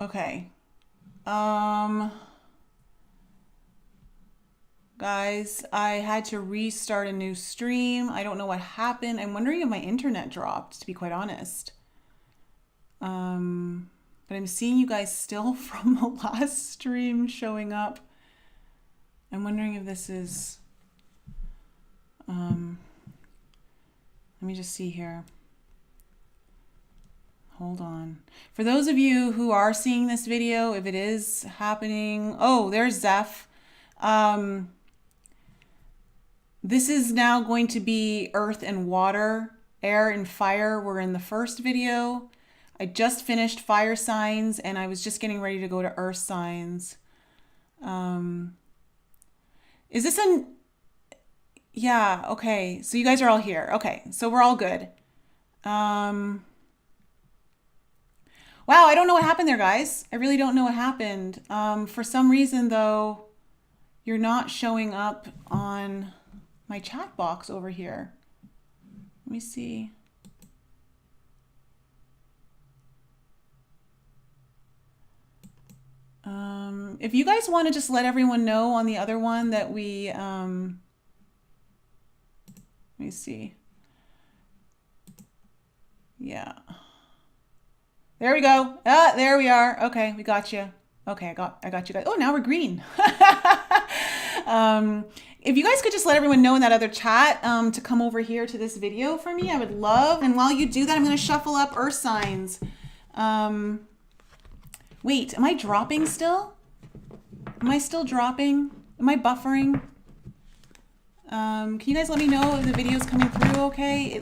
Okay. Guys, I had to restart a new stream. I don't know what happened. I'm wondering if my internet dropped, to be quite honest. But I'm seeing you guys still from the last stream showing up. I'm wondering if this is, let me just see here. Hold on. For those of you who are seeing this video, if it is happening, oh, there's Zeph. This is now going to be earth and water, air and fire were in the first video. I just finished fire signs and I was just getting ready to go to earth signs. Is this an, yeah, okay. So you guys are all here. Okay, so we're all good. Wow, I don't know what happened there, guys. I really don't know what happened. For some reason, though, you're not showing up on my chat box over here. Let me see. If you guys want to just let everyone know on the other one that we, let me see. Yeah. There we go. Ah, there we are. Okay, we got you. Okay, I got you guys. Oh, now we're green. If you guys could just let everyone know in that other chat to come over here to this video for me, I would love. And while you do that, I'm going to shuffle up earth signs. Wait, am I dropping still? Am I still dropping? Am I buffering? Can you guys let me know if the video's coming through okay?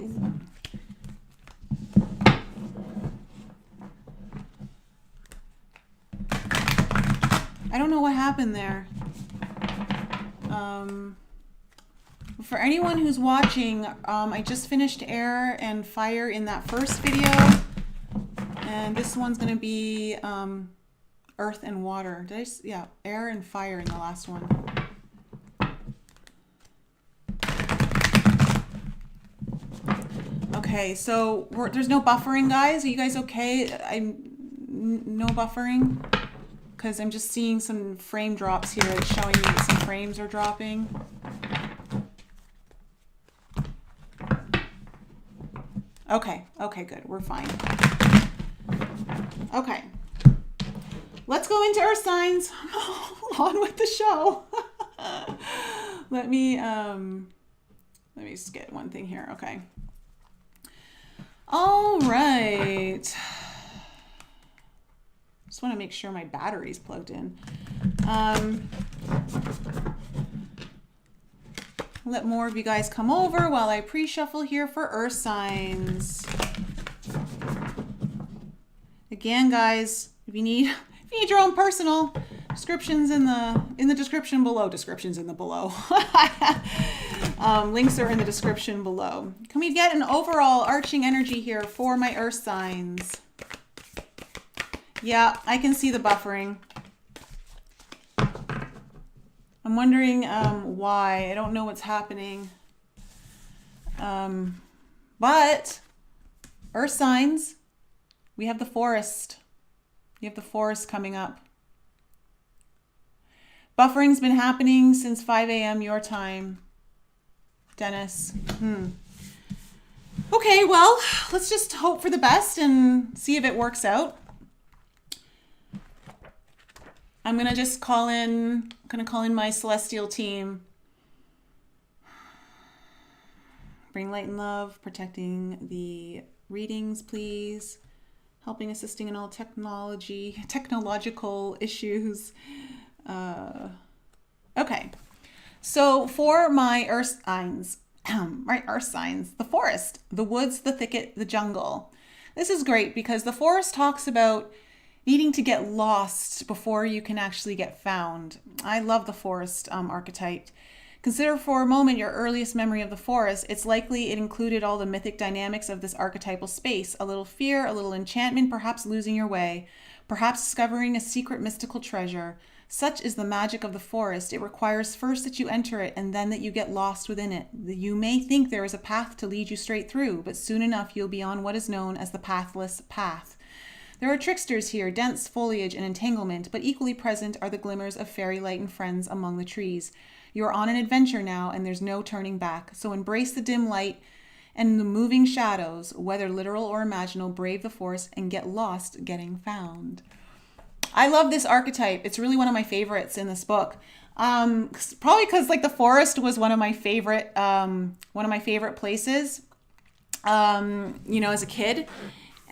I don't know what happened there. For anyone who's watching, I just finished air and fire in that first video. And this one's going to be earth and water. Yeah, air and fire in the last one. Okay, so there's no buffering, guys. Are you guys okay? No buffering? Because I'm just seeing some frame drops here. It's showing me that some frames are dropping. Okay, good. We're fine. Okay. Let's go into earth signs. On with the show. Let me just get one thing here. Okay. All right. Just want to make sure my battery's plugged in. Let more of you guys come over while I pre-shuffle here for earth signs. Again, guys, if you need your own personal, descriptions in the description below. Descriptions in the below. Links are in the description below. Can we get an overall arching energy here for my earth signs? Yeah, I can see the buffering. I'm wondering why. I don't know what's happening. But earth signs, we have the forest. You have the forest coming up. Buffering's been happening since 5 a.m. your time, Dennis. Okay, well, let's just hope for the best and see if it works out. I'm gonna just call in my celestial team. Bring light and love, protecting the readings, please. Helping, assisting in all technological issues. Okay, so for my earth signs, earth signs, the forest, the woods, the thicket, the jungle. This is great because the forest talks about needing to get lost before you can actually get found. I love the forest archetype. Consider for a moment your earliest memory of the forest. It's likely it included all the mythic dynamics of this archetypal space. A little fear, a little enchantment, perhaps losing your way, perhaps discovering a secret mystical treasure. Such is the magic of the forest. It requires first that you enter it and then that you get lost within it. You may think there is a path to lead you straight through, but soon enough you'll be on what is known as the pathless path. There are tricksters here, dense foliage and entanglement, but equally present are the glimmers of fairy light and friends among the trees. You are on an adventure now, and there's no turning back. So embrace the dim light and the moving shadows, whether literal or imaginal, brave the force and get lost getting found. I love this archetype. It's really one of my favorites in this book. Probably because like the forest was one of my favorite places, as a kid.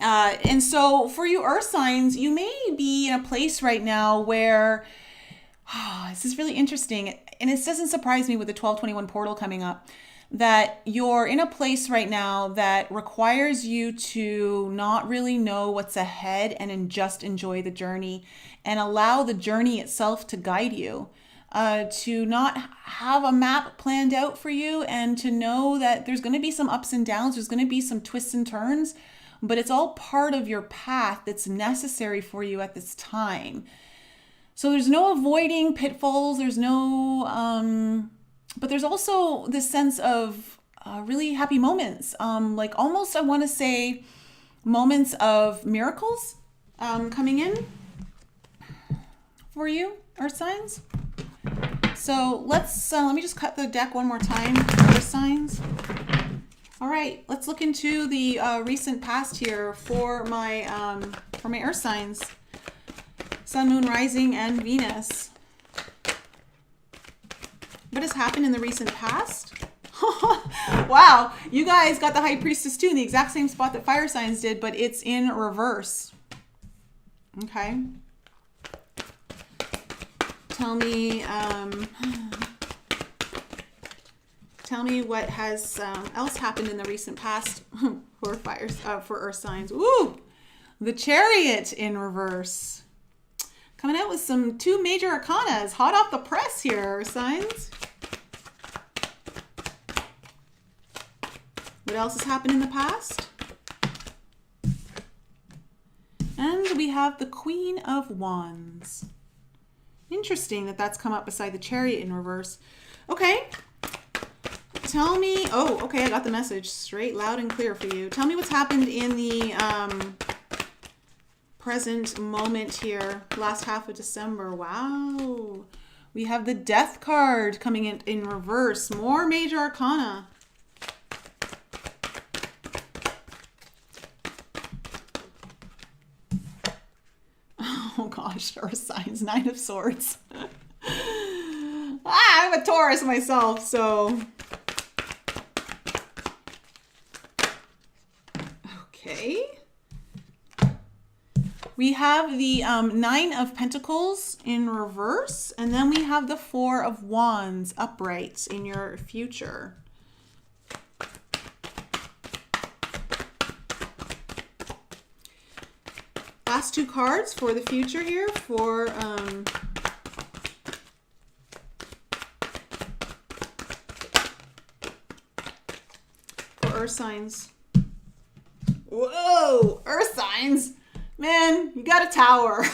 And so for you earth signs, you may be in a place right now where, this is really interesting. And it doesn't surprise me with the 1221 portal coming up, that you're in a place right now that requires you to not really know what's ahead and just enjoy the journey and allow the journey itself to guide you, to not have a map planned out for you, and to know that there's going to be some ups and downs, there's going to be some twists and turns, but it's all part of your path that's necessary for you at this time. So there's no avoiding pitfalls, there's no... But there's also this sense of really happy moments, like almost I want to say moments of miracles coming in for you, earth signs. So let me just cut the deck one more time, earth signs. All right, let's look into the recent past here for my earth signs, Sun, Moon, Rising, and Venus. What has happened in the recent past? Wow, you guys got the High Priestess too in the exact same spot that fire signs did, but it's in reverse. Okay. Tell me what has else happened in the recent past for earth signs. Ooh, the Chariot in reverse. Coming out with some 2 major arcanas, hot off the press here, earth signs. What else has happened in the past? And we have the Queen of Wands. Interesting that that's come up beside the Chariot in reverse. Okay. Tell me, okay, I got the message straight, loud and clear for you. Tell me what's happened in the present moment here, last half of December. Wow. We have the Death card coming in reverse. More major arcana. Oh gosh, earth signs, 9 of Swords. I'm a Taurus myself, so... Okay. We have the 9 of Pentacles in reverse, and then we have the 4 of Wands upright in your future. Last 2 cards for the future here for earth signs. Whoa, earth signs. Man, you got a tower.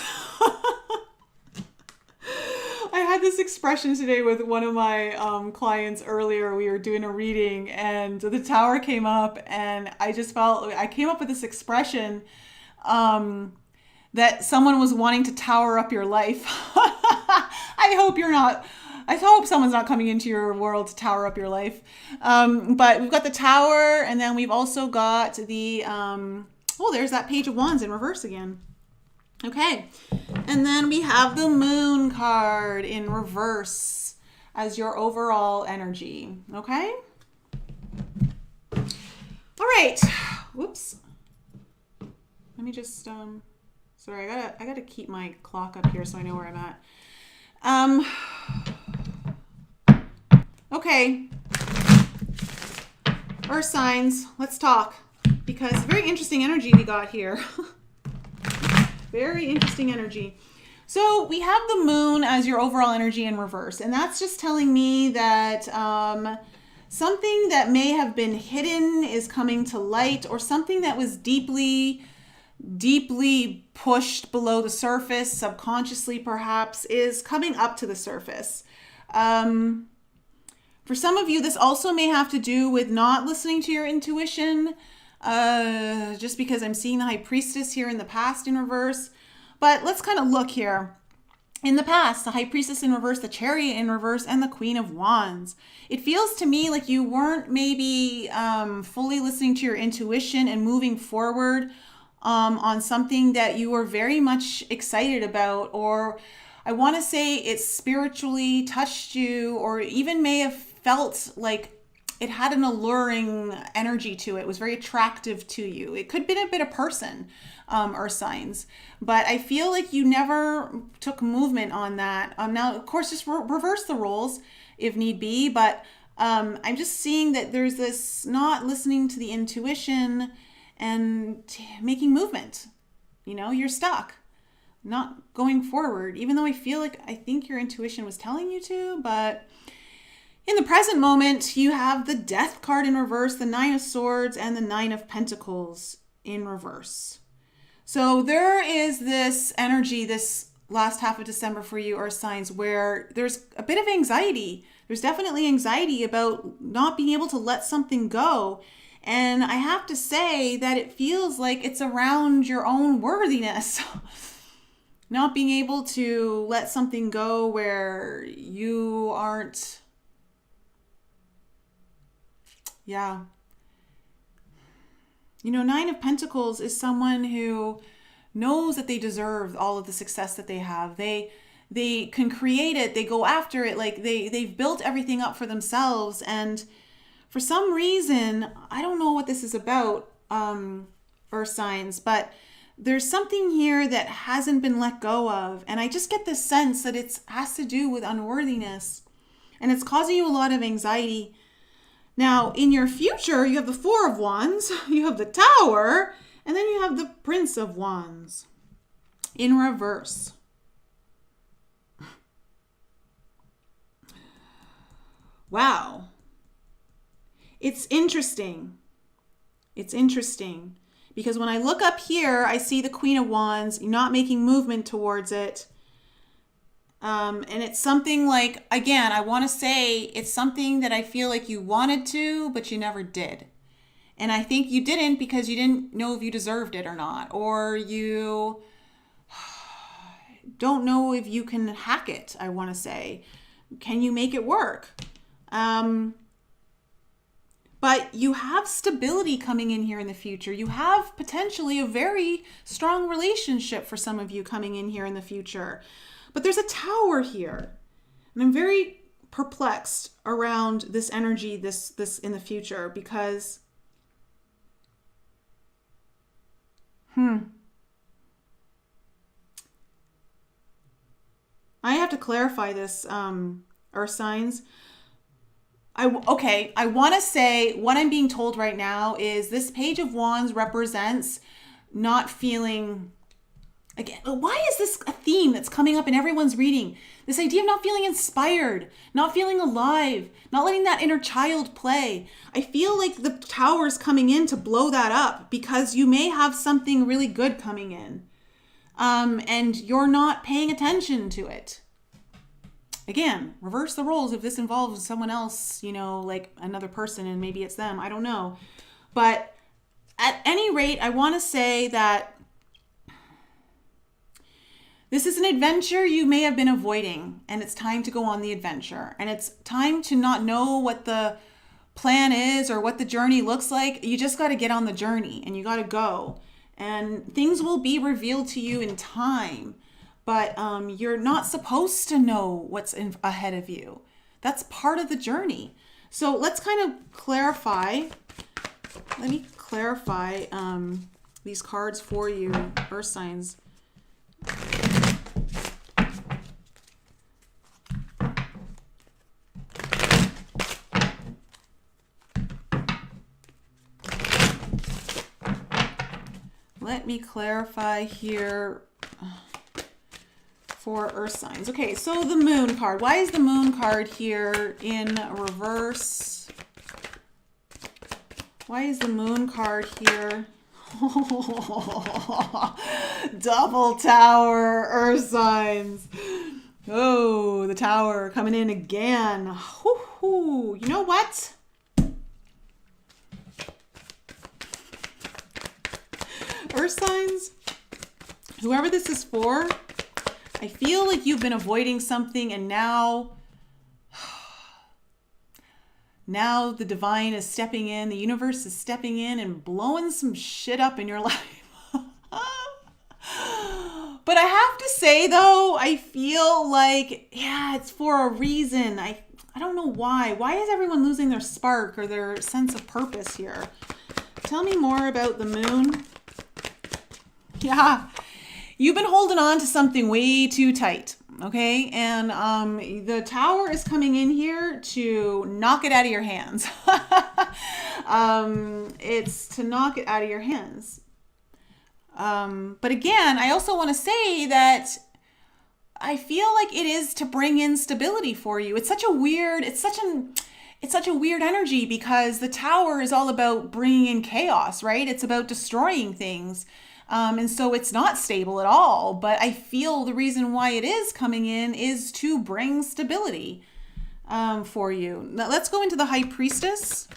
I had this expression today with one of my clients earlier. We were doing a reading and the tower came up, and I just felt, I came up with this expression that someone was wanting to tower up your life. I hope someone's not coming into your world to tower up your life. But we've got the tower, and then we've also got the, there's that Page of Wands in reverse again. Okay. And then we have the Moon card in reverse as your overall energy. Okay. All right. Whoops. Let me just, sorry, I gotta keep my clock up here so I know where I'm at. Okay. Earth signs, let's talk, because very interesting energy we got here. Very interesting energy. So we have the Moon as your overall energy in reverse, and that's just telling me that something that may have been hidden is coming to light, or something that was deeply pushed below the surface, subconsciously perhaps, is coming up to the surface. For some of you, this also may have to do with not listening to your intuition, just because I'm seeing the High Priestess here in the past in reverse. But let's kind of look here. In the past, the High Priestess in reverse, the Chariot in reverse, and the Queen of Wands. It feels to me like you weren't maybe fully listening to your intuition and moving forward on something that you were very much excited about, or I want to say it spiritually touched you, or even may have felt like it had an alluring energy to it. It was very attractive to you. It could have been a bit of person, earth signs, but I feel like you never took movement on that. Now, of course, just reverse the roles if need be, but I'm just seeing that there's this not listening to the intuition and making movement. You know, you're stuck, not going forward, even though I think your intuition was telling you to, but in the present moment, you have the Death card in reverse, the Nine of Swords, and the Nine of Pentacles in reverse. So there is this energy this last half of December for you, Earth signs, where there's a bit of anxiety. There's definitely anxiety about not being able to let something go. And I have to say that it feels like it's around your own worthiness. Not being able to let something go where you aren't... Yeah. You know, Nine of Pentacles is someone who knows that they deserve all of the success that they have. They can create it. They go after it. Like they've built everything up for themselves. And for some reason, I don't know what this is about, earth signs, but there's something here that hasn't been let go of. And I just get this sense that it has to do with unworthiness. And it's causing you a lot of anxiety. Now, in your future, you have the Four of Wands, you have the Tower, and then you have the Prince of Wands in reverse. Wow. It's interesting. It's interesting because when I look up here, I see the Queen of Wands, not making movement towards it. And it's something like, again, I want to say it's something that I feel like you wanted to, but you never did. And I think you didn't because you didn't know if you deserved it or not, or you don't know if you can hack it, I want to say. Can you make it work? But you have stability coming in here in the future. You have potentially a very strong relationship for some of you coming in here in the future. But there's a Tower here. And I'm very perplexed around this energy, this in the future, because I have to clarify this, earth signs. I want to say what I'm being told right now is this Page of Wands represents not feeling... Again, why is this a theme that's coming up in everyone's reading? This idea of not feeling inspired, not feeling alive, not letting that inner child play. I feel like the Tower is coming in to blow that up because you may have something really good coming in. And you're not paying attention to it. Again, reverse the roles if this involves someone else, you know, like another person and maybe it's them. I don't know. But at any rate, I want to say that this is an adventure you may have been avoiding, and it's time to go on the adventure. And it's time to not know what the plan is or what the journey looks like. You just got to get on the journey and you got to go. And things will be revealed to you in time. But you're not supposed to know what's ahead of you. That's part of the journey. So let's kind of clarify. Let me clarify these cards for you, earth signs. Let me clarify here for earth signs. Okay, so the Moon card. Why is the Moon card here in reverse? Why is the Moon card here? Double Tower, earth signs. Oh, the Tower coming in again. You know what? Earth signs, whoever this is for, I feel like you've been avoiding something, and now the divine is stepping in, the universe is stepping in and blowing some shit up in your life. But I have to say though, I feel like, yeah, it's for a reason. I don't know why. Why is everyone losing their spark or their sense of purpose here? Tell me more about the moon. Yeah, you've been holding on to something way too tight. Okay, and the tower is coming in here to knock it out of your hands. It's to knock it out of your hands. But again, I also want to say that I feel like it is to bring in stability for you. It's such a weird energy because the tower is all about bringing in chaos, right? It's about destroying things. And so it's not stable at all, but I feel the reason why it is coming in is to bring stability for you. Now let's go into the High Priestess.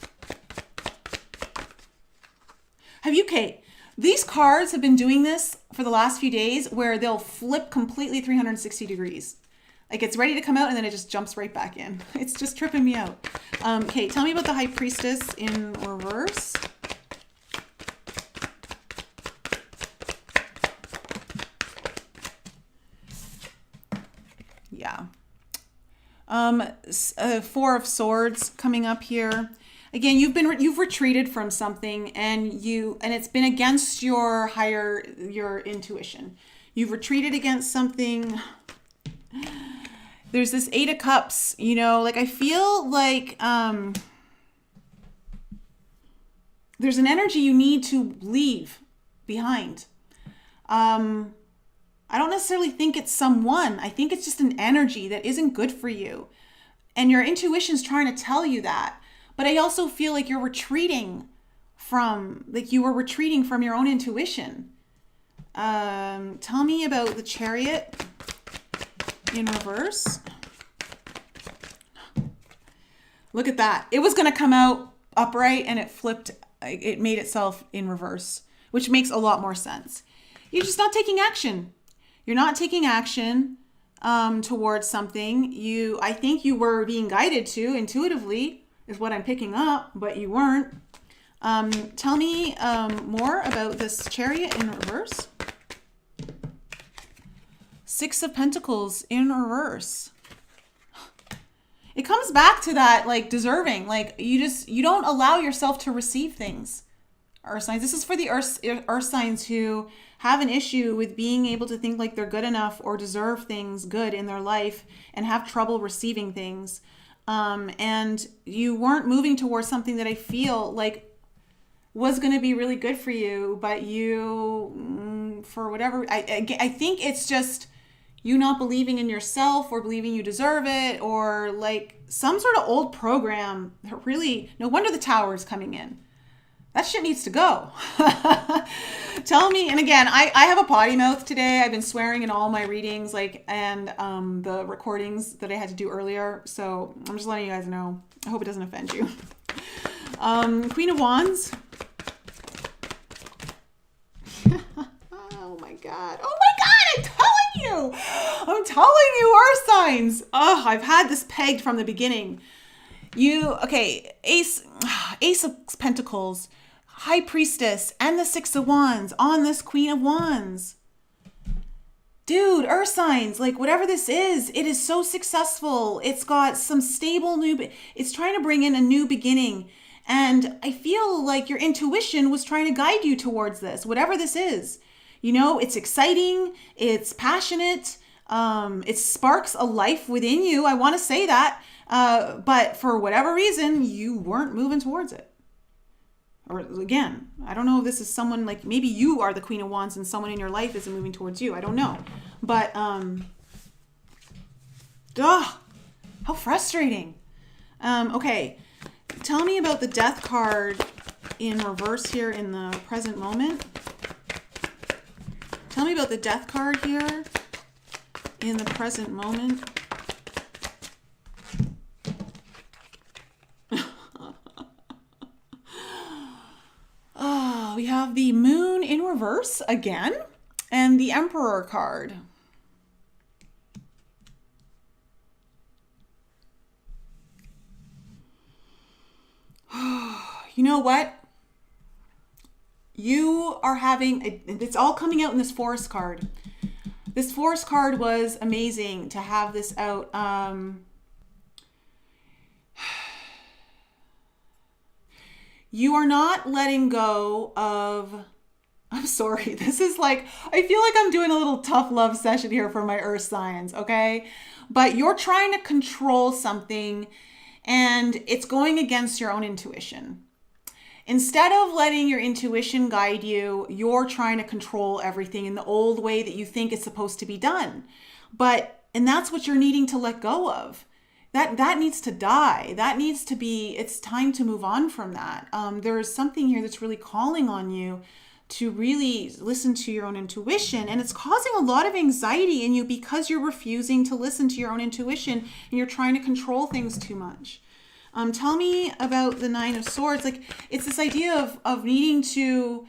Okay, these cards have been doing this for the last few days where they'll flip completely 360 degrees. Like it's ready to come out and then it just jumps right back in. It's just tripping me out. Okay, tell me about the High Priestess in reverse. Yeah. Four of Swords coming up here. Again, you've retreated from something and it's been against your intuition. You've retreated against something. There's this Eight of Cups, like I feel like there's an energy you need to leave behind. I don't necessarily think it's someone. I think it's just an energy that isn't good for you. And your intuition's trying to tell you that. But I also feel like you were retreating from your own intuition. Tell me about the Chariot in reverse. Look at that. It was going to come out upright and it flipped. It made itself in reverse, which makes a lot more sense. You're just not taking action. You're not taking action towards something. I think you were being guided to intuitively is what I'm picking up, but you weren't. Tell me more about this Chariot in reverse. Six of Pentacles in reverse. It comes back to that, like, deserving. Like, you don't allow yourself to receive things. Earth signs. This is for the earth signs who have an issue with being able to think like they're good enough or deserve things good in their life and have trouble receiving things. And you weren't moving towards something that I feel like was going to be really good for you, but you, for whatever, I think it's just you not believing in yourself or believing you deserve it, or like some sort of old program that really, no wonder the tower is coming in. That shit needs to go. Tell me, and again, I have a potty mouth today. I've been swearing in all my readings, and the recordings that I had to do earlier. So I'm just letting you guys know. I hope it doesn't offend you. Queen of Wands. Oh my God. I'm telling you, Earth signs. Oh, I've had this pegged from the beginning. Ace of Pentacles, High Priestess, and the Six of Wands on this Queen of Wands. Dude, Earth signs, like whatever this is, it is so successful. It's got some stable it's trying to bring in a new beginning. And I feel like your intuition was trying to guide you towards this, whatever this is. It's exciting, it's passionate, it sparks a life within you. I want to say that. But for whatever reason, you weren't moving towards it. Or again, I don't know if this is someone, like maybe you are the Queen of Wands and someone in your life isn't moving towards you. I don't know. But, how frustrating. Okay. Tell me about the Death card in reverse here in the present moment. Tell me about the Death card here in the present moment. We have have the Moon in reverse again and the Emperor card. You know what? You are having, it's all coming out in this Forest card. This Forest card was amazing to have this out. You are not letting go of, I'm sorry, this is like, I feel like I'm doing a little tough love session here for my earth signs, okay? But you're trying to control something and it's going against your own intuition. Instead of letting your intuition guide you, you're trying to control everything in the old way that you think it's supposed to be done. And that's what you're needing to let go of. That needs to die. That needs to be, it's time to move on from that. There is something here that's really calling on you to really listen to your own intuition. And it's causing a lot of anxiety in you because you're refusing to listen to your own intuition and you're trying to control things too much. Tell me about the Nine of Swords. Like, it's this idea of needing to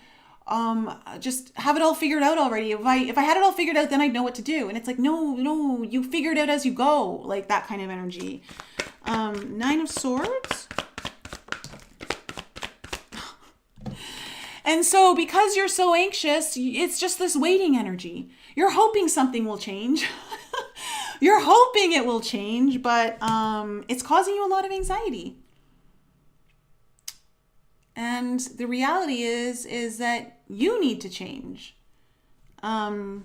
just have it all figured out already. If I had it all figured out, then I'd know what to do. And it's like, no, you figure it out as you go. Like that kind of energy. Nine of Swords. And so because you're so anxious, it's just this waiting energy. You're hoping something will change. You're hoping it will change, but it's causing you a lot of anxiety. And the reality is that you need to change. Tell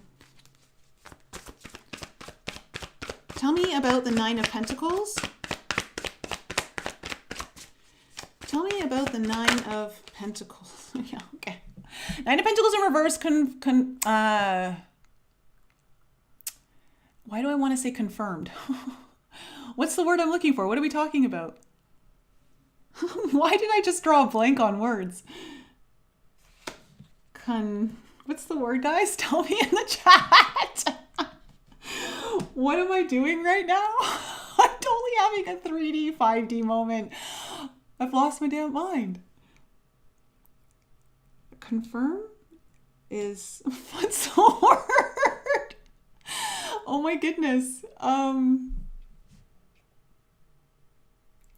me about the Nine of Pentacles. Tell me about the Nine of Pentacles. Yeah, okay. Nine of Pentacles in reverse. Why do I want to say confirmed? What's the word I'm looking for? What are we talking about? Why did I just draw a blank on words? What's the word, guys? Tell me in the chat. What am I doing right now? I'm totally having a 3D, 5D moment. I've lost my damn mind. Confirm is, what's the word? Oh my goodness.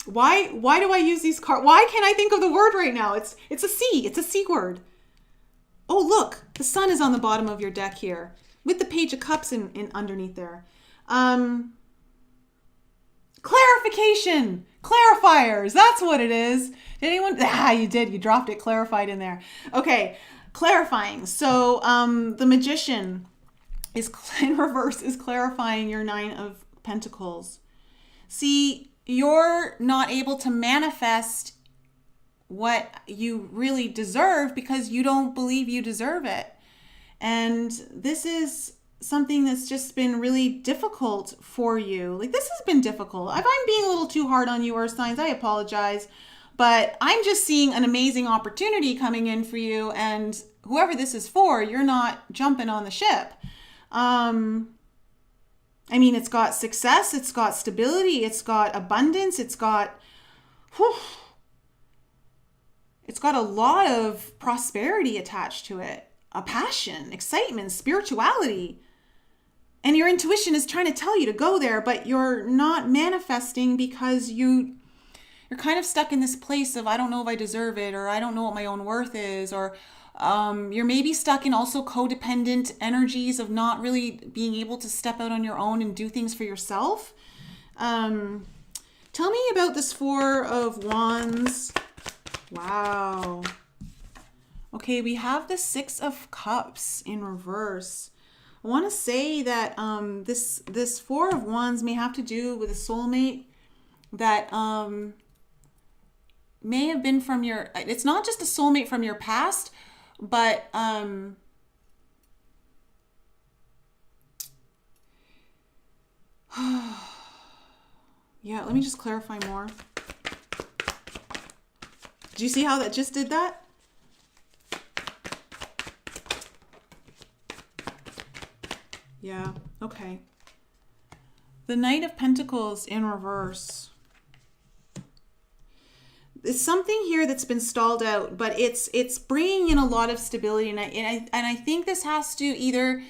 Why do I use these cards? Why can't I think of the word right now? It's a C. It's a C word. Oh, look. The Sun is on the bottom of your deck here with the Page of Cups in underneath there. Clarification. Clarifiers. That's what it is. Did anyone? You did. You dropped it. Clarified in there. Okay. Clarifying. So the Magician is in reverse is clarifying your Nine of Pentacles. See, you're not able to manifest what you really deserve because you don't believe you deserve it. And this is something that's just been really difficult for you. Like, this has been difficult. If I'm being a little too hard on you, Earth signs, I apologize. But I'm just seeing an amazing opportunity coming in for you. And whoever this is for, you're not jumping on the ship. I mean, it's got success, it's got stability, it's got abundance, it's got a lot of prosperity attached to it, a passion, excitement, spirituality. And your intuition is trying to tell you to go there, but you're not manifesting because you're kind of stuck in this place of, I don't know if I deserve it, or I don't know what my own worth is, or you're maybe stuck in also codependent energies of not really being able to step out on your own and do things for yourself. Tell me about this Four of Wands. Wow. Okay, we have the Six of Cups in reverse. I want to say that this Four of Wands may have to do with a soulmate that may have been from your, it's not just a soulmate from your past, but yeah, let me just clarify more. Do you see how that just did that? Yeah, okay. The Knight of Pentacles in reverse. something here that's been stalled out, but it's bringing in a lot of stability. And I think this has to either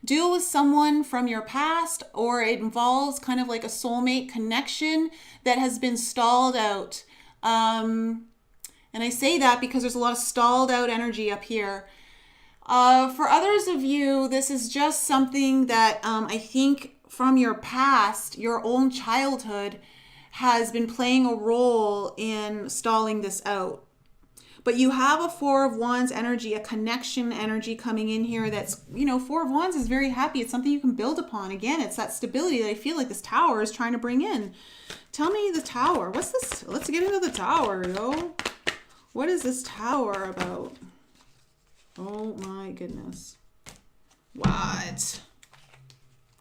deal with someone from your past, or it involves kind of like a soulmate connection that has been stalled out. And I say that because there's a lot of stalled out energy up here. For others of you, this is just something that I think from your past, your own childhood, has been playing a role in stalling this out. But you have a Four of Wands energy, a connection energy coming in here that's, Four of Wands is very happy. It's something you can build upon. Again, it's that stability that I feel like this Tower is trying to bring in. Tell me the Tower. What's this? Let's get into the Tower, yo. What is this Tower about? Oh my goodness. What?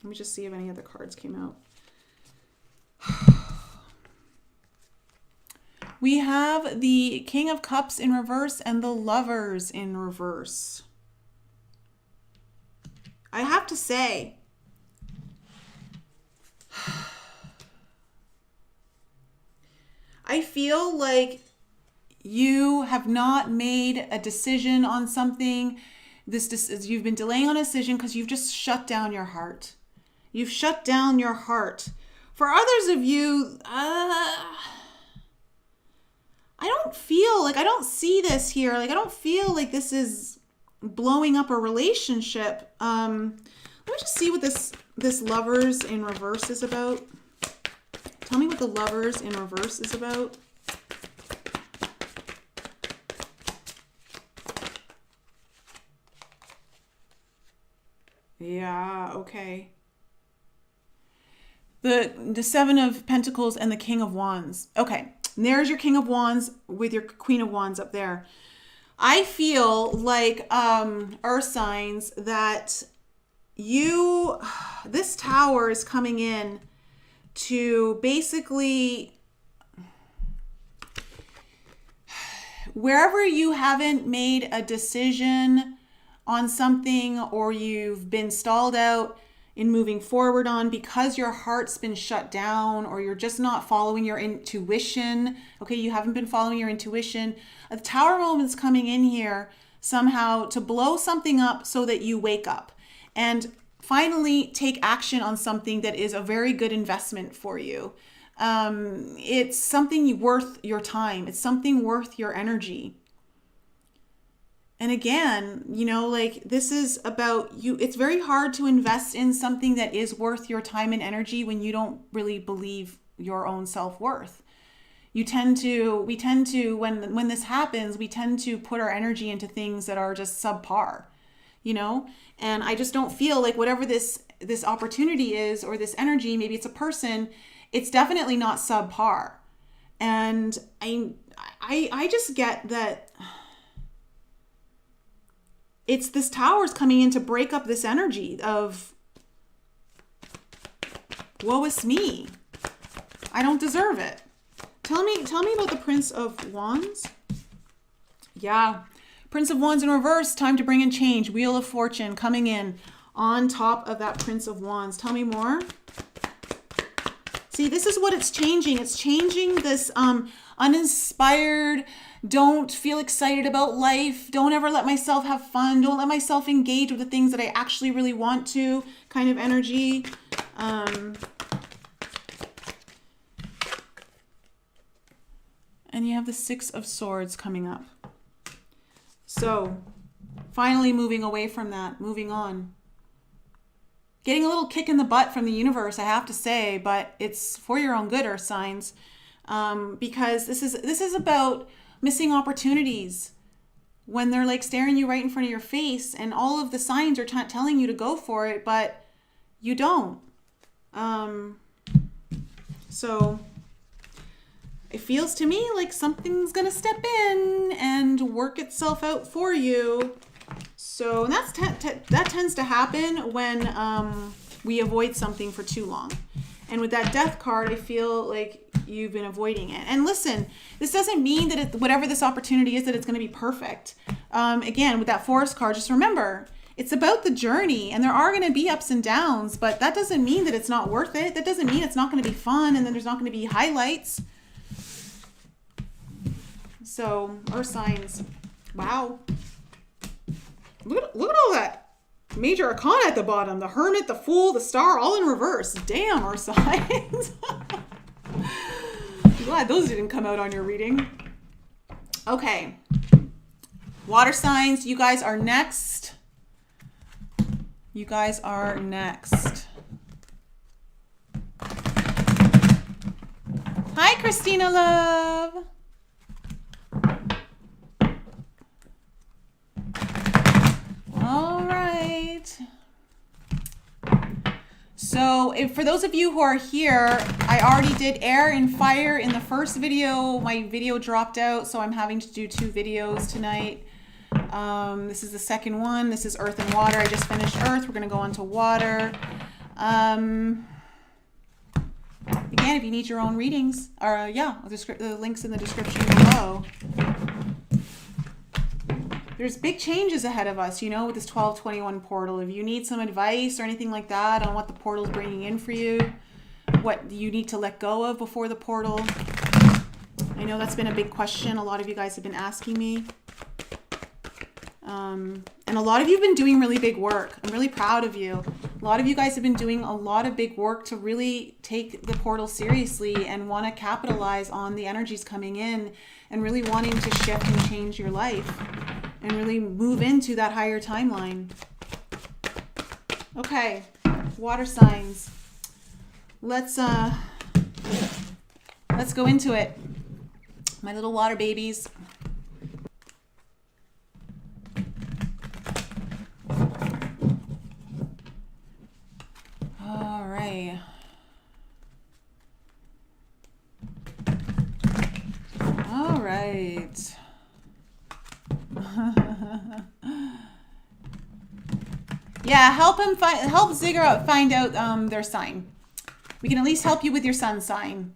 Let me just see if any other cards came out. We have the King of Cups in reverse and the Lovers in reverse. I have to say, I feel like you have not made a decision on something. You've been delaying on a decision because you've just shut down your heart. You've shut down your heart. For others of you, I don't see this here. Like, I don't feel like this is blowing up a relationship. Let me just see what this Lovers in reverse is about. Tell me what the Lovers in reverse is about. Yeah, okay. The Seven of Pentacles and the King of Wands. Okay. And there's your King of Wands with your Queen of Wands up there. I feel like, earth signs, that this Tower is coming in to basically, wherever you haven't made a decision on something, or you've been stalled out in moving forward on because your heart's been shut down, or you're just not following your intuition. Okay, you haven't been following your intuition. A Tower moment's coming in here somehow to blow something up so that you wake up and finally take action on something that is a very good investment for you. It's something worth your time. It's something worth your energy. And again, this is about you. It's very hard to invest in something that is worth your time and energy when you don't really believe your own self-worth. We tend to, when this happens, we tend to put our energy into things that are just subpar, and I just don't feel like whatever this opportunity is, or this energy, maybe it's a person, it's definitely not subpar. And I just get that it's this Tower's coming in to break up this energy of, woe is me. I don't deserve it. Tell me about the Prince of Wands. Yeah. Prince of Wands in reverse, time to bring in change. Wheel of Fortune coming in on top of that Prince of Wands. Tell me more. See, this is what it's changing. It's changing this uninspired, don't feel excited about life, don't ever let myself have fun, don't let myself engage with the things that I actually really want to kind of energy. And you have the Six of Swords coming up. So finally moving away from that, moving on. Getting a little kick in the butt from the universe, I have to say, but it's for your own good, earth signs. Because this is about missing opportunities when they're like staring you right in front of your face, and all of the signs are telling you to go for it, but you don't. So it feels to me like something's gonna step in and work itself out for you. So that tends to happen when we avoid something for too long. And with that Death card, I feel like you've been avoiding it. And listen, this doesn't mean that whatever this opportunity is, that it's going to be perfect. Again, with that Forest card, just remember, it's about the journey, and there are going to be ups and downs, but that doesn't mean that it's not worth it. That doesn't mean it's not going to be fun and then there's not going to be highlights. So earth signs, wow. Look at all that major arcana at the bottom. The Hermit, the Fool, the Star, all in reverse. Damn, earth signs. I'm glad those didn't come out on your reading. Okay. Water signs, you guys are next. You guys are next. Hi, Christina love. All right. So for those of you who are here, I already did air and fire in the first video. My video dropped out, so I'm having to do 2 videos tonight. This is the second one. This is earth and water. I just finished earth. We're going to go on to water. Again, if you need your own readings, or the links in the description below. There's big changes ahead of us, you know, with this 1221 portal. If you need some advice or anything like that on what the portal's bringing in for you, what you need to let go of before the portal. I know that's been a big question. A lot of you guys have been asking me. And a lot of you have been doing really big work. I'm really proud of you. A lot of you guys have been doing a lot of big work to really take the portal seriously and want to capitalize on the energies coming in and really wanting to shift and change your life and really move into that higher timeline. Okay, water signs. Let's go into it. My little water babies. All right. All right. Yeah, help Ziggurat find out their sign. We can at least help you with your sun sign.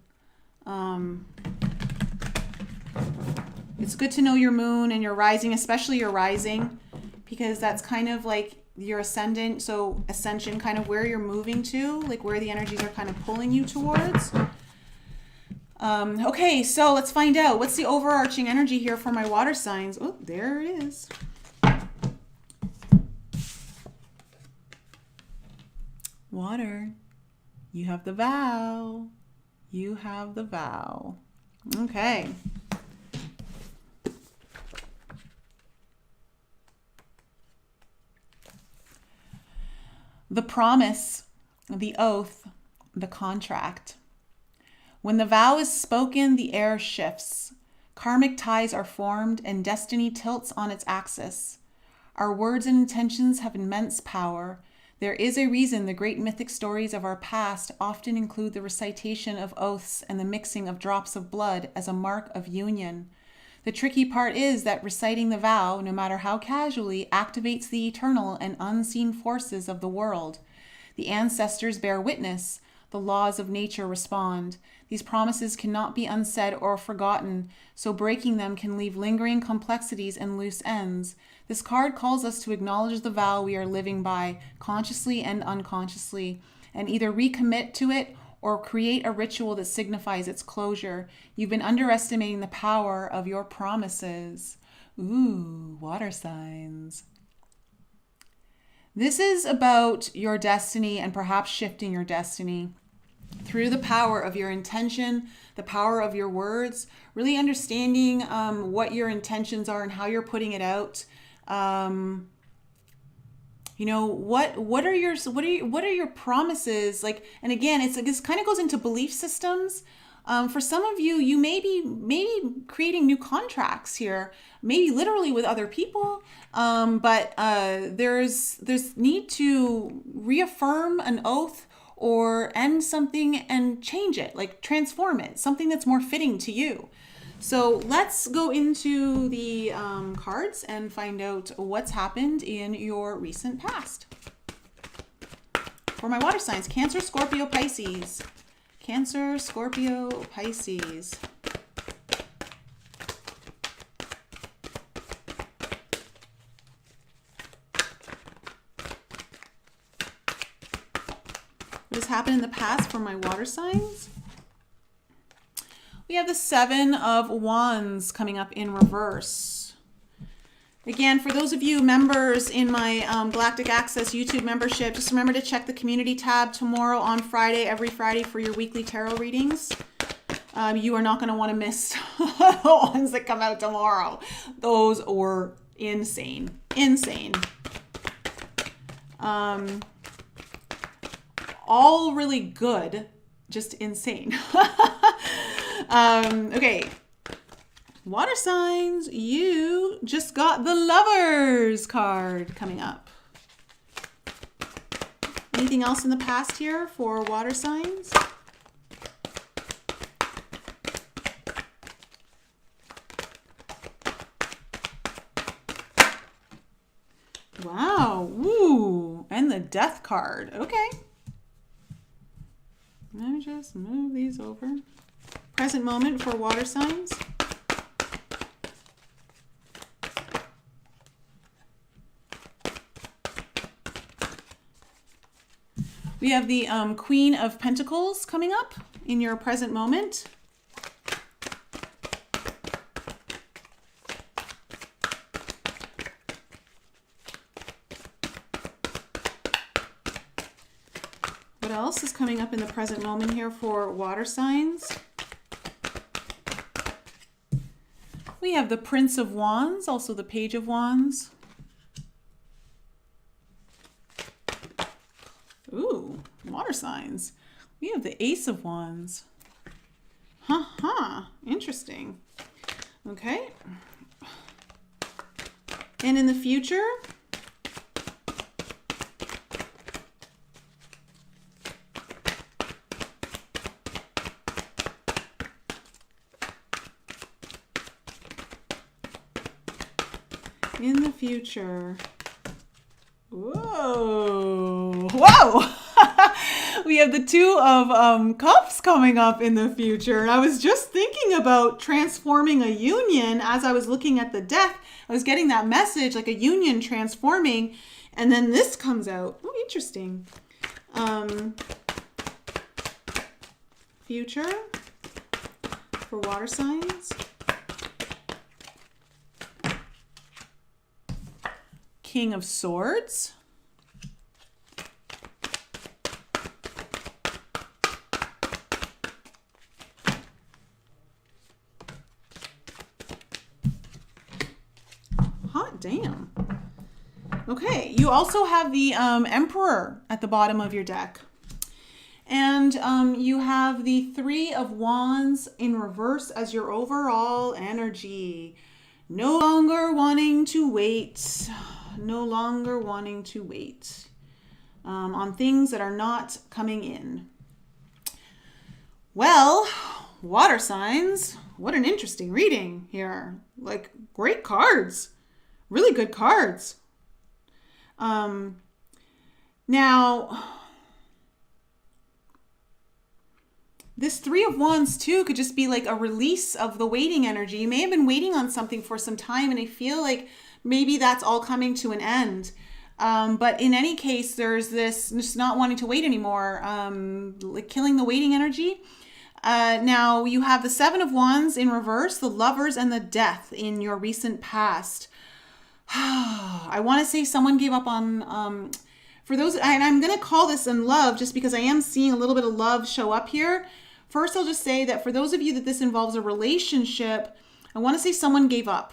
It's good to know your moon and your rising, especially your rising, because that's kind of like your ascendant, so ascension, kind of where you're moving to, like where the energies are kind of pulling you towards. Okay, so let's find out. What's the overarching energy here for my water signs? Oh, there it is. Water, you have the vow. You have the vow. Okay. The promise, the oath, the contract. When the vow is spoken, the air shifts. Karmic ties are formed and destiny tilts on its axis. Our words and intentions have immense power. There is a reason the great mythic stories of our past often include the recitation of oaths and the mixing of drops of blood as a mark of union. The tricky part is that reciting the vow, no matter how casually, activates the eternal and unseen forces of the world. The ancestors bear witness. The laws of nature respond. These promises cannot be unsaid or forgotten, so breaking them can leave lingering complexities and loose ends. This card calls us to acknowledge the vow we are living by, consciously and unconsciously, and either recommit to it or create a ritual that signifies its closure. You've been underestimating the power of your promises. Ooh, water signs. This is about your destiny and perhaps shifting your destiny through the power of your intention, the power of your words, really understanding what your intentions are and how you're putting it out. You know, what are your promises like? And again, this kind of goes into belief systems. For some of you, you may be creating new contracts here, maybe literally with other people. But there's need to reaffirm an oath or end something and change it, like transform it, something that's more fitting to you. So let's go into the cards and find out what's happened in your recent past. For my water signs, Cancer, Scorpio, Pisces. Cancer, Scorpio, Pisces. What has happened in the past for my water signs? We have the Seven of Wands coming up in reverse. Again, for those of you members in my Galactic Access YouTube membership, just remember to check the community tab tomorrow on Friday, every Friday, for your weekly tarot readings. You are not going to want to miss the ones that come out tomorrow. Those were insane. Insane. All really good, just insane. Okay. Water signs, you just got the Lovers card coming up. Anything else in the past here for water signs? Wow. Ooh. And the Death card. Okay. Let me just move these over. Present moment for water signs. We have the Queen of Pentacles coming up in your present moment. What else is coming up in the present moment here for water signs? We have the Prince of Wands, also the Page of Wands. Ooh, water signs. We have the Ace of Wands. Interesting. Okay. And in the future, whoa, we have the Two of Cups coming up in the future. And I was just thinking about transforming a union as I was looking at the deck. I was getting that message, like a union transforming, and then this comes out. Oh, interesting. Future for water signs. King of Swords. Hot damn. Okay, you also have the Emperor at the bottom of your deck. And you have the Three of Wands in reverse as your overall energy. No longer wanting to wait. No longer wanting to wait on things that are not coming in. Well, water signs, what an interesting reading here. Like, great cards. Really good cards. Now, this Three of Wands too could just be like a release of the waiting energy. You may have been waiting on something for some time, and I feel like maybe that's all coming to an end. But in any case, there's this just not wanting to wait anymore, like killing the waiting energy. Now you have the Seven of Wands in reverse, the Lovers, and the Death in your recent past. I want to say someone gave up on, for those, and I'm going to call this in love just because I am seeing a little bit of love show up here. First, I'll just say that for those of you that this involves a relationship, I want to say someone gave up.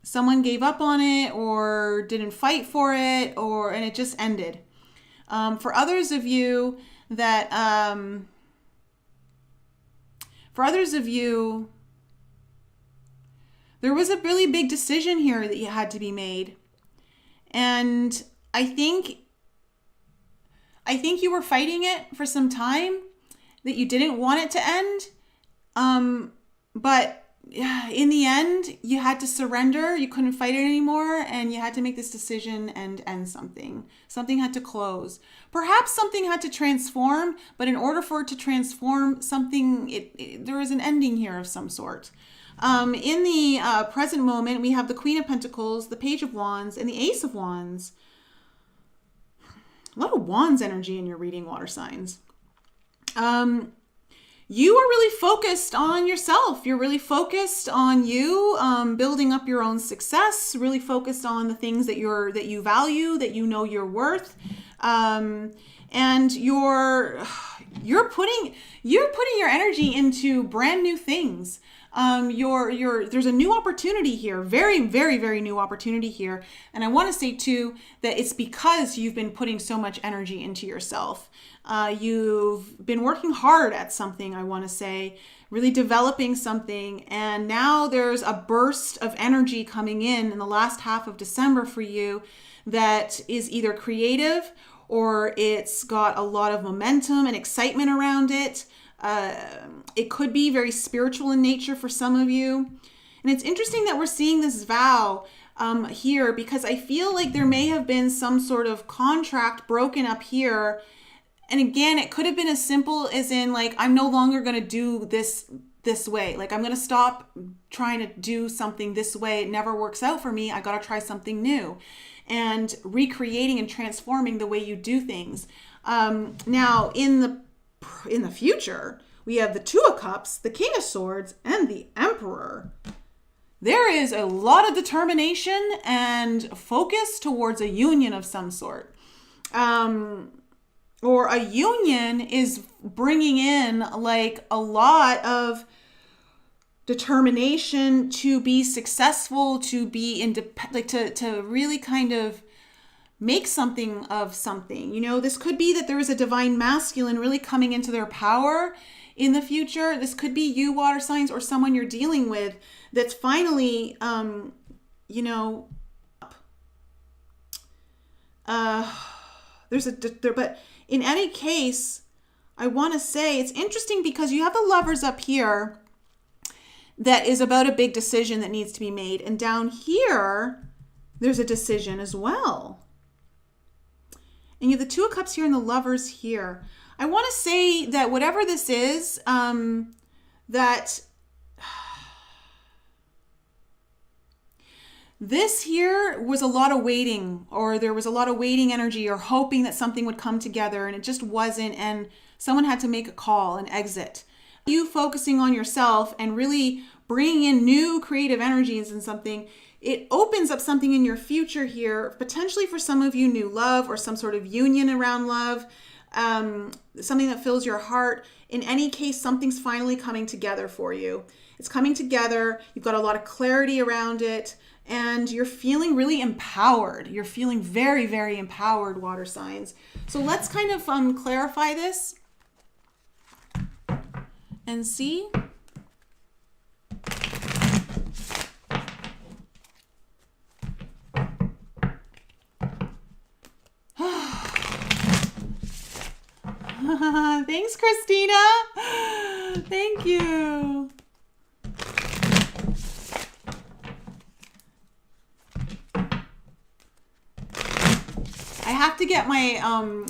Someone gave up on it or didn't fight for it, and it just ended. For others of you that, there was a really big decision here that you had to be made. And I think you were fighting it for some time, that you didn't want it to end. But in the end, you had to surrender. You couldn't fight it anymore, and you had to make this decision and end something. Something had to close. Perhaps something had to transform, but in order for it to transform something, there is an ending here of some sort. In the present moment, we have the Queen of Pentacles, the Page of Wands, and the Ace of Wands. A lot of Wands energy in your reading, water signs. you are really focused on yourself. You're really focused on you, building up your own success, really focused on the things that you value, that you know you're worth. And you're putting your energy into brand new things. There's a new opportunity here, very, very, very new opportunity here. And I want to say too, that it's because you've been putting so much energy into yourself. You've been working hard at something, I want to say, really developing something. And now there's a burst of energy coming in the last half of December for you that is either creative or it's got a lot of momentum and excitement around it. It could be very spiritual in nature for some of you. And it's interesting that we're seeing this vow here, because I feel like there may have been some sort of contract broken up here. And again, it could have been as simple as in like, I'm no longer going to do this way. Like, I'm going to stop trying to do something this way. It never works out for me. I got to try something new, and recreating and transforming the way you do things. Now in the future, we have the Two of Cups, the King of Swords, and the Emperor. There is a lot of determination and focus towards a union of some sort. Or a union is bringing in like a lot of determination to be successful, to be independent, like to really kind of make something of something. You know, this could be that there is a divine masculine really coming into their power in the future. This could be you, water signs, or someone you're dealing with that's finally, but in any case, I want to say it's interesting because you have the Lovers up here that is about a big decision that needs to be made. And down here, there's a decision as well. And you have the Two of Cups here and the Lovers here. I want to say that whatever this is, that this here was a lot of waiting, or there was a lot of waiting energy, or hoping that something would come together and it just wasn't, and someone had to make a call and exit. You focusing on yourself and really bringing in new creative energies and something, it opens up something in your future here, potentially for some of you, new love or some sort of union around love, something that fills your heart. In any case, something's finally coming together for you. It's coming together. You've got a lot of clarity around it, and you're feeling really empowered. You're feeling very, very empowered, water signs. So let's kind of clarify this and see. Thanks, Christina. Thank you. I have to get my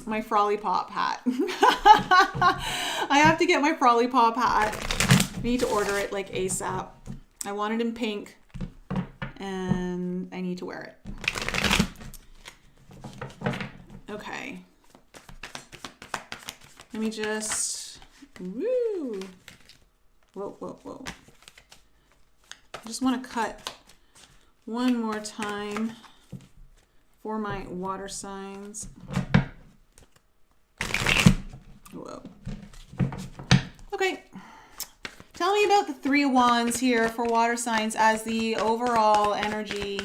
my Frolly Pop hat. I have to get my Frolly Pop hat. I need to order it like ASAP. I want it in pink and I need to wear it. Okay. Let me just, woo. Whoa, whoa, whoa. I just want to cut one more time for my water signs. Whoa. Okay. Tell me about the Three of Wands here for water signs as the overall energy.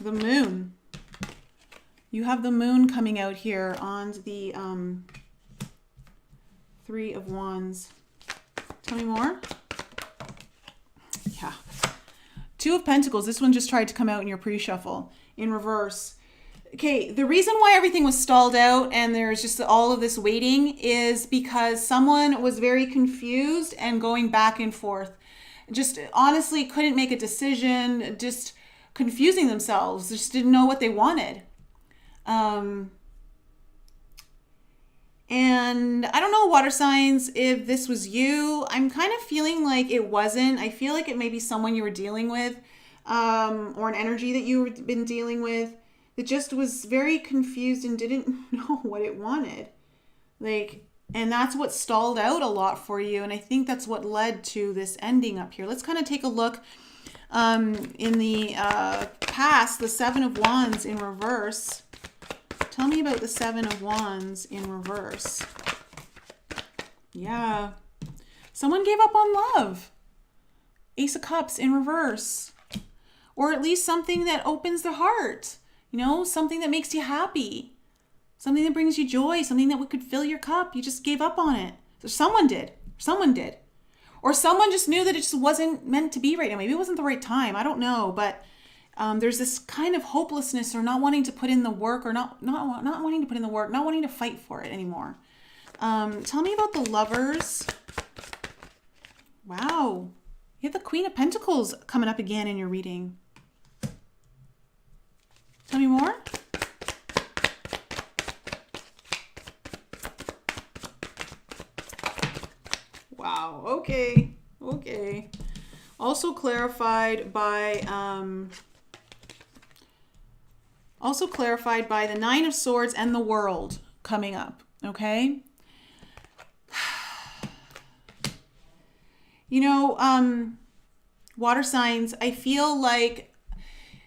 The Moon. You have the Moon coming out here on the Three of Wands. Tell me more. Yeah. Two of Pentacles. This one just tried to come out in your pre-shuffle in reverse. Okay, the reason why everything was stalled out and there's just all of this waiting is because someone was very confused and going back and forth. Just honestly couldn't make a decision, just confusing themselves, just didn't know what they wanted. And I don't know, water signs, if this was you. I'm kind of feeling like it wasn't. I feel like it may be someone you were dealing with, or an energy that you've been dealing with that just was very confused and didn't know what it wanted. Like, And that's what stalled out a lot for you. And I think that's what led to this ending up here. Let's kind of take a look in the past, the Seven of Wands in reverse. Tell me about the Seven of Wands in reverse. Yeah. Someone gave up on love. Ace of Cups in reverse. Or at least something that opens the heart. You know, something that makes you happy. Something that brings you joy, something that could fill your cup. You just gave up on it. So someone did. Someone did. Or someone just knew that it just wasn't meant to be right now. Maybe it wasn't the right time. I don't know. But there's this kind of hopelessness or not wanting to put in the work or not wanting to put in the work, not wanting to fight for it anymore. Tell me about the Lovers. Wow. You have the Queen of Pentacles coming up again in your reading. Tell me more. Wow. Okay. Also clarified by the Nine of Swords and the World coming up. Okay. You know, water signs, I feel like,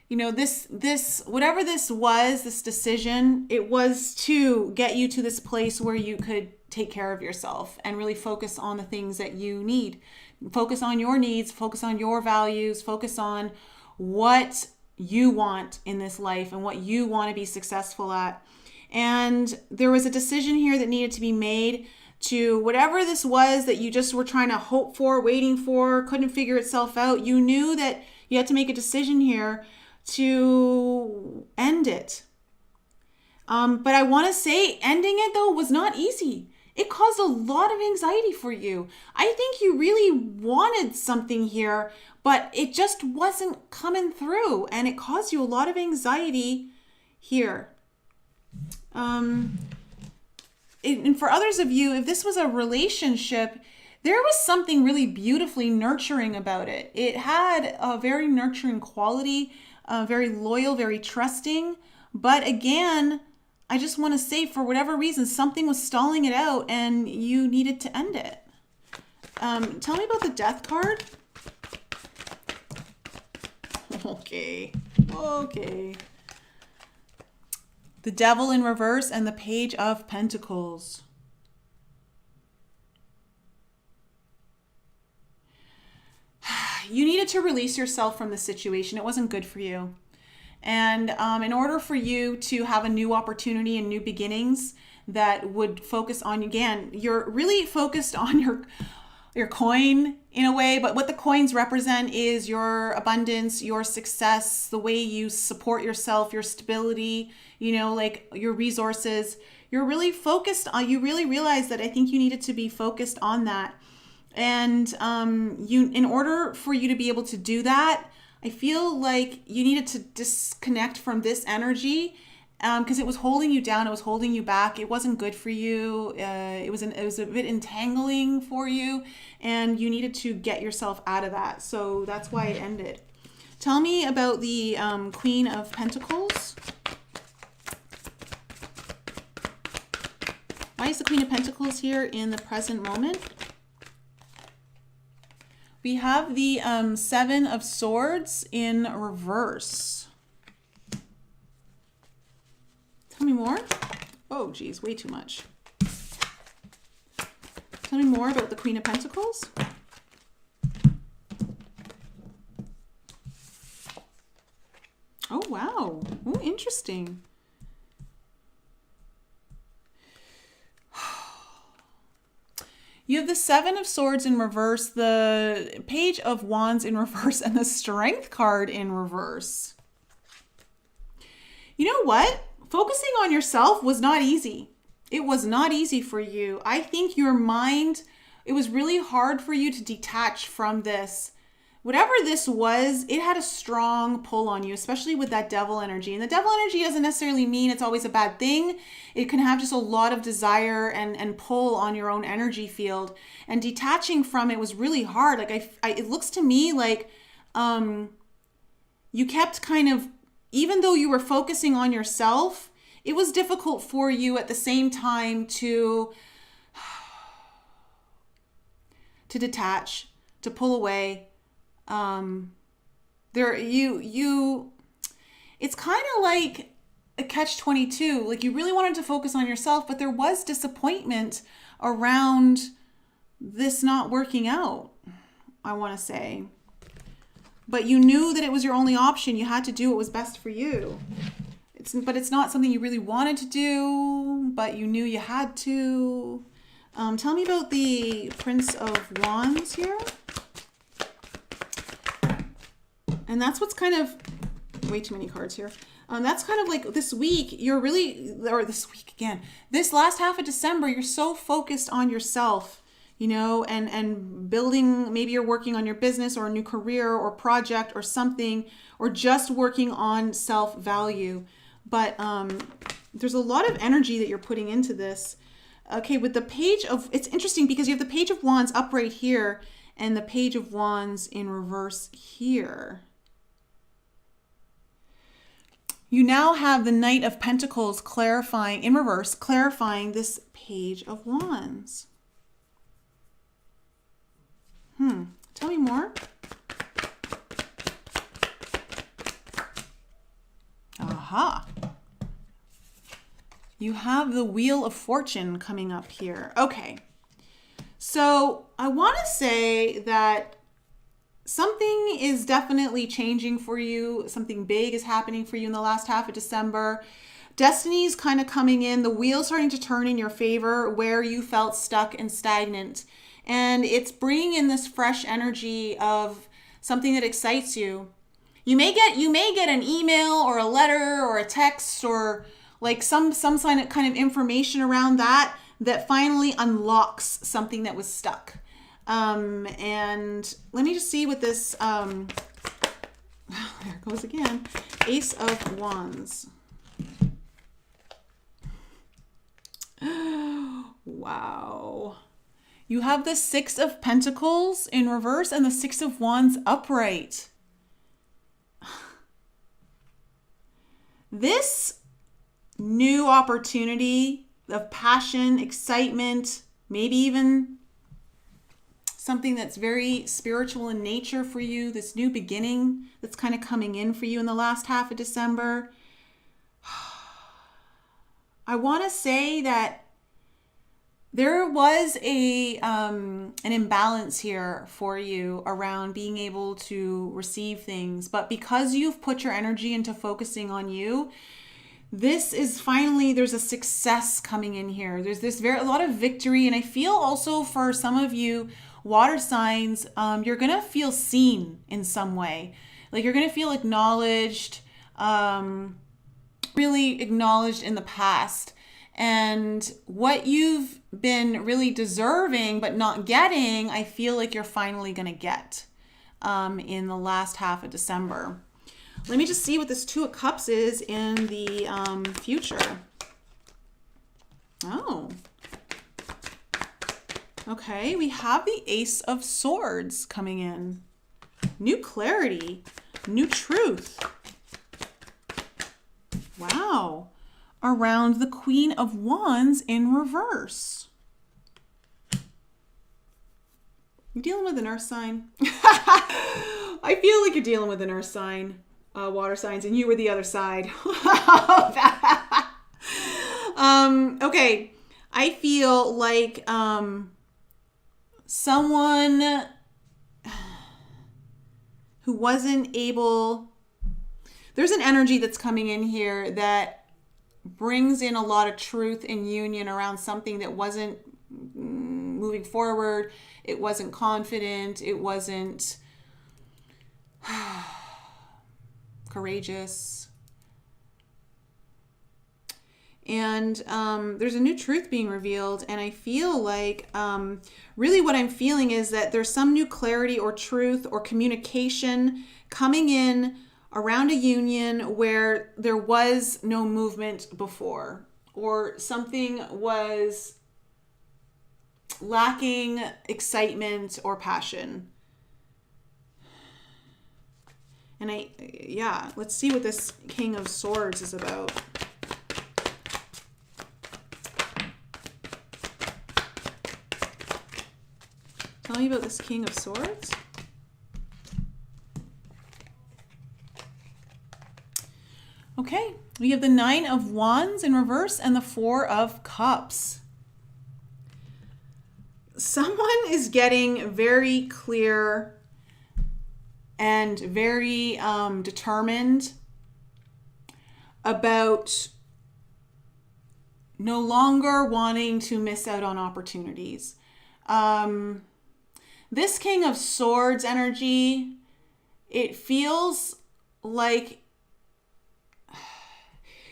you know, this whatever this was, this decision, it was to get you to this place where you could take care of yourself and really focus on the things that you need. Focus on your needs, focus on your values, focus on what you want in this life and what you want to be successful at. And there was a decision here that needed to be made to whatever this was that you just were trying to hope for, waiting for, couldn't figure itself out. You knew that you had to make a decision here to end it. But I want to say ending it though was not easy. It caused a lot of anxiety for you. I think you really wanted something here, but it just wasn't coming through, and it caused you a lot of anxiety here. And for others of you, if this was a relationship, there was something really beautifully nurturing about it. It had a very nurturing quality, very loyal, very trusting. But again, I just want to say, for whatever reason, something was stalling it out and you needed to end it. Tell me about the Death card. Okay. The Devil in reverse and the Page of Pentacles. You needed to release yourself from the situation. It wasn't good for you. And in order for you to have a new opportunity and new beginnings that would focus on, again, you're really focused on your coin in a way, but what the coins represent is your abundance, your success, the way you support yourself, your stability, you know, like your resources. You're really focused on, you really realize that I think you needed to be focused on that. And in order for you to be able to do that, I feel like you needed to disconnect from this energy because it was holding you down. It was holding you back. It wasn't good for you. It was a bit entangling for you, and you needed to get yourself out of that. So that's why it ended. Tell me about the Queen of Pentacles. Why is the Queen of Pentacles here in the present moment? We have the Seven of Swords in reverse. Tell me more. Oh, geez, way too much. Tell me more about the Queen of Pentacles. Oh, wow. Oh, interesting. You have the Seven of Swords in reverse, the Page of Wands in reverse, and the Strength card in reverse. You know what? Focusing on yourself was not easy. It was not easy for you. I think your mind, it was really hard for you to detach from this. Whatever this was, it had a strong pull on you, especially with that devil energy. And the devil energy doesn't necessarily mean it's always a bad thing. It can have just a lot of desire and pull on your own energy field. And detaching from it was really hard. Like it looks to me like you kept kind of, even though you were focusing on yourself, it was difficult for you at the same time to to detach, to pull away. It's kind of like a catch-22. Like you really wanted to focus on yourself, but there was disappointment around this not working out, I want to say. But you knew that it was your only option. You had to do what was best for you. But it's not something you really wanted to do, but you knew you had to. Tell me about the Prince of Wands here. And that's what's kind of, way too many cards here. That's kind of like this week, this last half of December, you're so focused on yourself, you know, and building, maybe you're working on your business or a new career or project or something, or just working on self-value. But there's a lot of energy that you're putting into this. Okay, with the Page of, it's interesting because you have the Page of Wands up right here and the Page of Wands in reverse here. You now have the Knight of Pentacles clarifying, in reverse, clarifying this Page of Wands. Tell me more. Aha. You have the Wheel of Fortune coming up here. Okay. So I want to say that something is definitely changing for you. Something big is happening for you in the last half of December. Destiny's kind of coming in. The wheel's starting to turn in your favor where you felt stuck and stagnant. And it's bringing in this fresh energy of something that excites you. You may get an email or a letter or a text or like some kind of information around that finally unlocks something that was stuck. And let me just see what this, there it goes again. Ace of Wands. Wow. You have the Six of Pentacles in reverse and the Six of Wands upright. This new opportunity of passion, excitement, maybe even something that's very spiritual in nature for you, this new beginning that's kind of coming in for you in the last half of December. I want to say that there was an imbalance here for you around being able to receive things, but because you've put your energy into focusing on you, this is finally, there's a success coming in here. There's a lot of victory, and I feel also for some of you water signs, you're gonna feel seen in some way. Like you're gonna feel acknowledged, really acknowledged in the past. And what you've been really deserving but not getting, I feel like you're finally going to get in the last half of December. Let me just see what this Two of Cups is in the future. Oh. Okay, we have the Ace of Swords coming in. New clarity, new truth. Wow. Around the Queen of Wands in reverse. You dealing with an earth sign? I feel like you're dealing with an earth sign, water signs, and you were the other side. Okay. I feel like someone who wasn't able, there's an energy that's coming in here that brings in a lot of truth and union around something that wasn't moving forward. It wasn't confident. It wasn't courageous. And there's a new truth being revealed. And I feel like really what I'm feeling is that there's some new clarity or truth or communication coming in around a union where there was no movement before, or something was lacking excitement or passion. And let's see what this King of Swords is about. Tell me about this King of Swords. Okay, we have the Nine of Wands in reverse and the Four of Cups. Someone is getting very clear and very determined about no longer wanting to miss out on opportunities. This King of Swords energy, it feels like,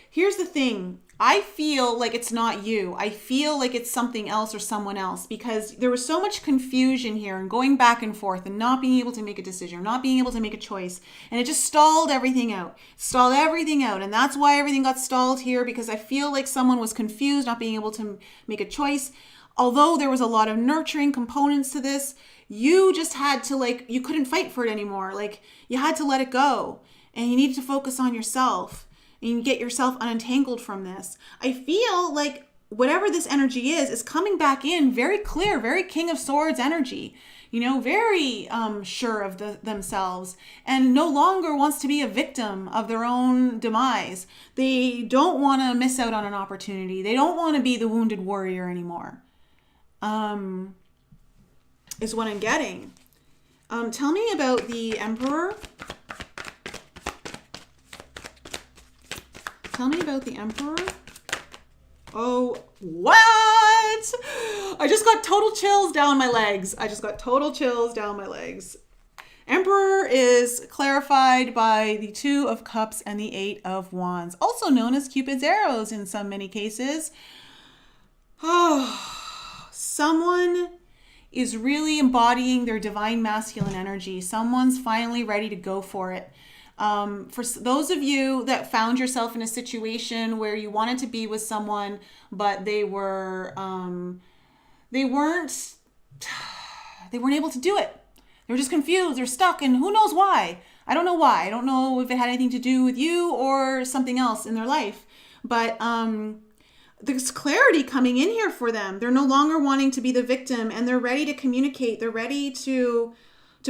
here's the thing. I feel like it's not you. I feel like it's something else or someone else, because there was so much confusion here and going back and forth and not being able to make a decision, not being able to make a choice. And it just stalled everything out. And that's why everything got stalled here, because I feel like someone was confused, not being able to make a choice. Although there was a lot of nurturing components to this, you just had to, you couldn't fight for it anymore. You had to let it go, and you needed to focus on yourself and get yourself unentangled from this. I feel like whatever this energy is coming back in very clear, very King of Swords energy, very sure of themselves, and no longer wants to be a victim of their own demise. They don't want to miss out on an opportunity. They don't want to be the wounded warrior anymore, is what I'm getting. Tell me about the Emperor. Tell me about the Emperor. Oh, what? I just got total chills down my legs. Emperor is clarified by the Two of Cups and the Eight of Wands, also known as Cupid's arrows in many cases. Oh, someone is really embodying their divine masculine energy. Someone's finally ready to go for it. For those of you that found yourself in a situation where you wanted to be with someone, but they weren't able to do it. They were just confused. They're stuck, and who knows why? I don't know why. I don't know if it had anything to do with you or something else in their life. But there's clarity coming in here for them. They're no longer wanting to be the victim, and they're ready to communicate. They're ready to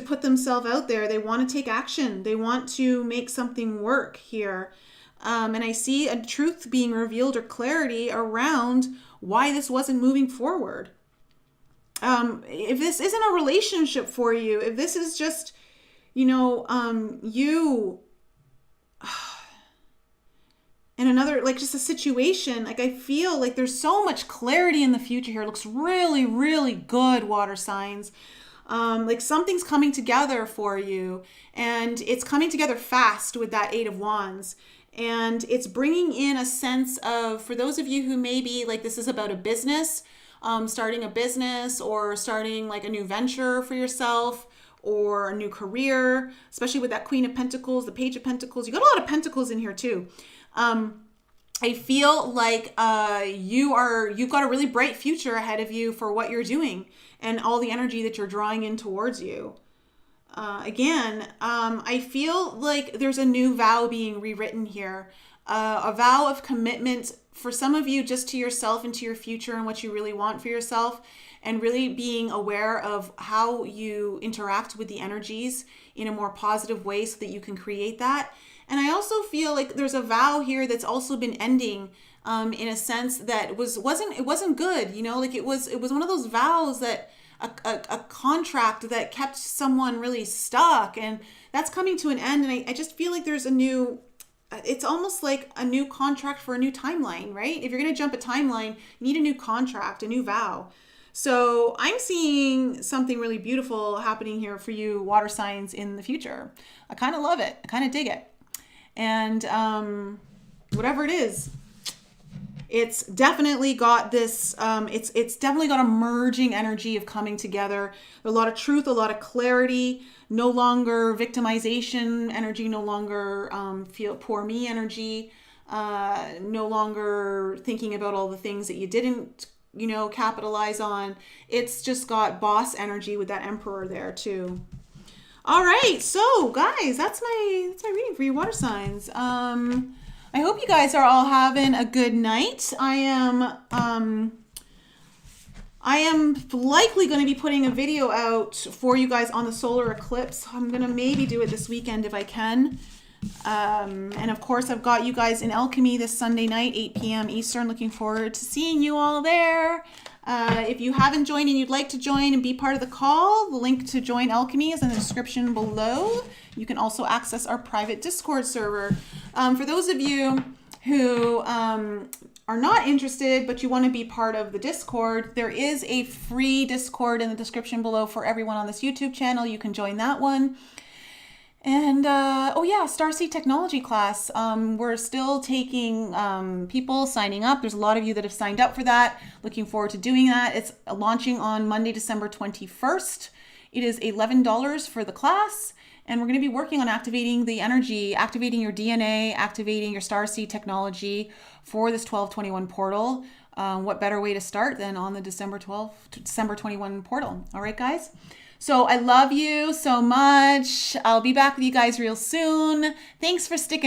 put themselves out there. They want to take action. They want to make something work here. And I see a truth being revealed or clarity around why this wasn't moving forward. If this isn't a relationship for you, if this is just, you in another, just a situation, I feel like there's so much clarity in the future here. It looks really, really good, water signs. Something's coming together for you, and it's coming together fast with that Eight of Wands, and it's bringing in a sense of, for those of you who maybe this is about a business, starting a business or starting a new venture for yourself or a new career, especially with that Queen of Pentacles, the Page of Pentacles. You got a lot of Pentacles in here too. I feel like you've got a really bright future ahead of you for what you're doing and all the energy that you're drawing in towards you. I feel like there's a new vow being rewritten here, a vow of commitment for some of you, just to yourself and to your future and what you really want for yourself, and really being aware of how you interact with the energies in a more positive way so that you can create that. And I also feel like there's a vow here that's also been ending, in a sense that it wasn't good. It was one of those vows that a contract that kept someone really stuck, and that's coming to an end. And I just feel like there's it's almost like a new contract for a new timeline, right? If you're going to jump a timeline, you need a new contract, a new vow. So I'm seeing something really beautiful happening here for you, water signs, in the future. I kind of love it. I kind of dig it. And whatever it is, it's definitely got this, it's definitely got a merging energy of coming together. A lot of truth, a lot of clarity, no longer victimization energy, no longer feel poor me energy, no longer thinking about all the things that you didn't, capitalize on. It's just got boss energy with that Emperor there too. All right, so guys, that's my reading for you, water signs. I hope you guys are all having a good night. I I am likely going to be putting a video out for you guys on the solar eclipse. I'm going to maybe do it this weekend if I can. And of course, I've got you guys in Alchemy this Sunday night, 8 p.m. Eastern. Looking forward to seeing you all there. If you haven't joined and you'd like to join and be part of the call, the link to join Alchemy is in the description below. You can also access our private Discord server. For those of you who are not interested, but you want to be part of the Discord, there is a free Discord in the description below for everyone on this YouTube channel. You can join that one. And, oh yeah, Starseed Technology class. We're still taking people signing up. There's a lot of you that have signed up for that. Looking forward to doing that. It's launching on Monday, December 21st. It is $11 for the class. And we're going to be working on activating the energy, activating your DNA, activating your Starseed technology for this 1221 portal. What better way to start than on the December 21 portal? All right, guys. So I love you so much. I'll be back with you guys real soon. Thanks for sticking